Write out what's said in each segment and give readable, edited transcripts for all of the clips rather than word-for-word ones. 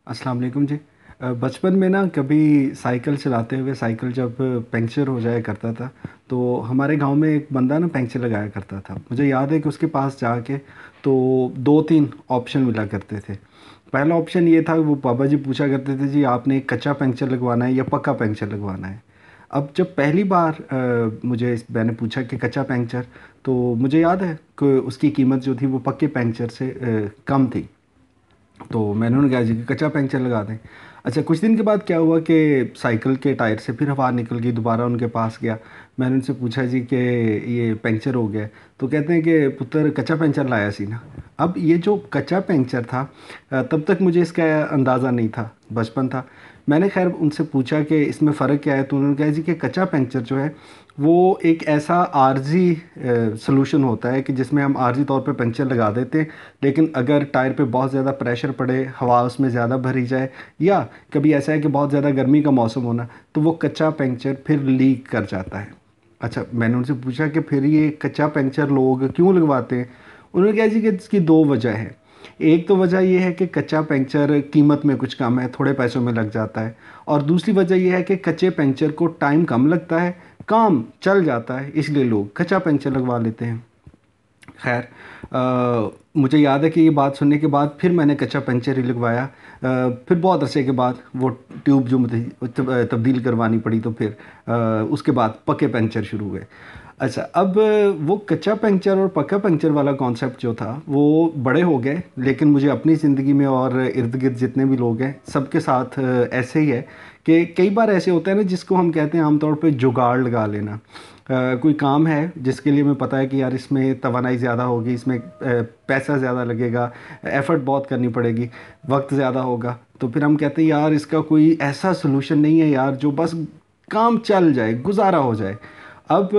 अस्सलाम वालेकुम जी। बचपन में ना कभी साइकिल चलाते हुए साइकिल जब पंक्चर हो जाया करता था, तो हमारे गांव में एक बंदा ना पंक्चर लगाया करता था। मुझे याद है कि उसके पास जाके तो दो तीन ऑप्शन मिला करते थे। पहला ऑप्शन ये था, वो पापा जी पूछा करते थे, जी आपने कच्चा पंक्चर लगवाना है या पक्का पंक्चर लगवाना है। अब जब पहली बार मैंने पूछा कि कच्चा पंक्चर, तो मुझे याद है कि उसकी कीमत जो थी वो पक्के पंक्चर से कम थी। तो मैंने उन्हें कहा जी कि कच्चा पंक्चर लगा दें। अच्छा, कुछ दिन के बाद क्या हुआ कि साइकिल के टायर से फिर हवा निकल गई। दोबारा उनके पास गया, मैंने उनसे पूछा जी कि ये पंक्चर हो गया है। तो कहते हैं कि पुत्र कच्चा पंक्चर लाया सी ना। अब ये जो कच्चा पंक्चर था, तब तक मुझे इसका अंदाज़ा नहीं था, बचपन था। मैंने खैर उनसे पूछा कि इसमें फ़र्क क्या है, तो उन्होंने कहा जी कि कच्चा पंक्चर जो है वो एक ऐसा आर्जी सॉल्यूशन होता है कि जिसमें हम आर्जी तौर पे पंक्चर लगा देते हैं, लेकिन अगर टायर पे बहुत ज़्यादा प्रेशर पड़े, हवा उसमें ज़्यादा भरी जाए, या कभी ऐसा है कि बहुत ज़्यादा गर्मी का मौसम होना, तो वो कच्चा पंक्चर फिर लीक कर जाता है। अच्छा, मैंने उनसे पूछा कि फिर ये कच्चा पंक्चर लोग क्यों लगवाते हैं। उन्होंने कहा जी कि इसकी दो वजह है। एक तो वजह ये है कि कच्चा पंक्चर कीमत में कुछ कम है, थोड़े पैसों में लग जाता है। और दूसरी वजह यह है कि कच्चे पंक्चर को टाइम कम लगता है, काम चल जाता है, इसलिए लोग कच्चा पंक्चर लगवा लेते हैं। खैर, मुझे याद है कि ये बात सुनने के बाद फिर मैंने कच्चा पंक्चर ही लगवाया। फिर बहुत अरसे के बाद वो ट्यूब जो मुझे तब्दील करवानी पड़ी, तो फिर उसके बाद पक्के पंक्चर शुरू हुए। अच्छा, अब वो कच्चा पंक्चर और पक्का पंक्चर वाला कॉन्सेप्ट जो था वो बड़े हो गए, लेकिन मुझे अपनी ज़िंदगी में और इर्द गिर्द जितने भी लोग हैं सबके साथ ऐसे ही है कि कई बार ऐसे होता है ना, जिसको हम कहते हैं आमतौर पे जुगाड़ लगा लेना। कोई काम है जिसके लिए हमें पता है कि यार इसमें तवानाई ज़्यादा होगी, इसमें पैसा ज़्यादा लगेगा, एफ़र्ट बहुत करनी पड़ेगी, वक्त ज़्यादा होगा, तो फिर हम कहते हैं यार इसका कोई ऐसा सलूशन नहीं है यार जो बस काम चल जाए, गुजारा हो जाए। अब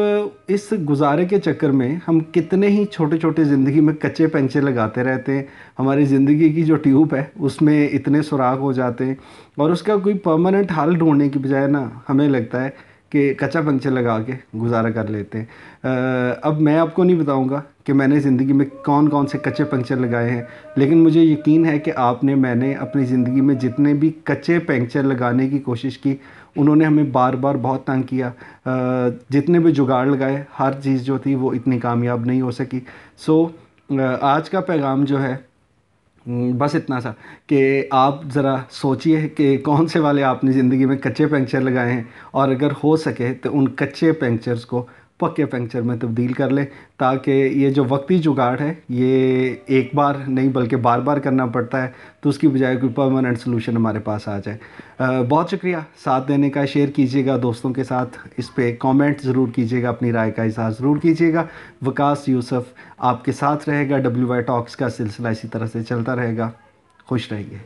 इस गुजारे के चक्कर में हम कितने ही छोटे छोटे ज़िंदगी में कच्चे पंक्चर लगाते रहते हैं। हमारी ज़िंदगी की जो ट्यूब है उसमें इतने सुराख हो जाते हैं, और उसका कोई परमानेंट हल ढूंढने की बजाय ना हमें लगता है कि कच्चा पंक्चर लगा के गुजारा कर लेते हैं। अब मैं आपको नहीं बताऊंगा कि मैंने ज़िंदगी में कौन कौन से कच्चे पंक्चर लगाए हैं, लेकिन मुझे यकीन है कि मैंने अपनी ज़िंदगी में जितने भी कच्चे पंक्चर लगाने की कोशिश की, उन्होंने हमें बार बार बहुत तंग किया। जितने भी जुगाड़ लगाए, हर चीज़ जो थी वो इतनी कामयाब नहीं हो सकी। सो आज का पैगाम जो है, बस इतना सा कि आप ज़रा सोचिए कि कौन से वाले आपने ज़िंदगी में कच्चे पंक्चर लगाए हैं, और अगर हो सके तो उन कच्चे पंक्चर्स को पक्के पंक्चर में तब्दील कर लें, ताकि ये जो वक्ती जुगाड़ है ये एक बार नहीं बल्कि बार बार करना पड़ता है, तो उसकी बजाय कोई परमानेंट सोल्यूशन हमारे पास आ जाए। बहुत शुक्रिया साथ देने का। शेयर कीजिएगा दोस्तों के साथ, इस पे कमेंट ज़रूर कीजिएगा, अपनी राय का इज़हार ज़रूर कीजिएगा। वकास यूसुफ आपके साथ रहेगा। WY टॉक्स का सिलसिला इसी तरह से चलता रहेगा। खुश रहिए।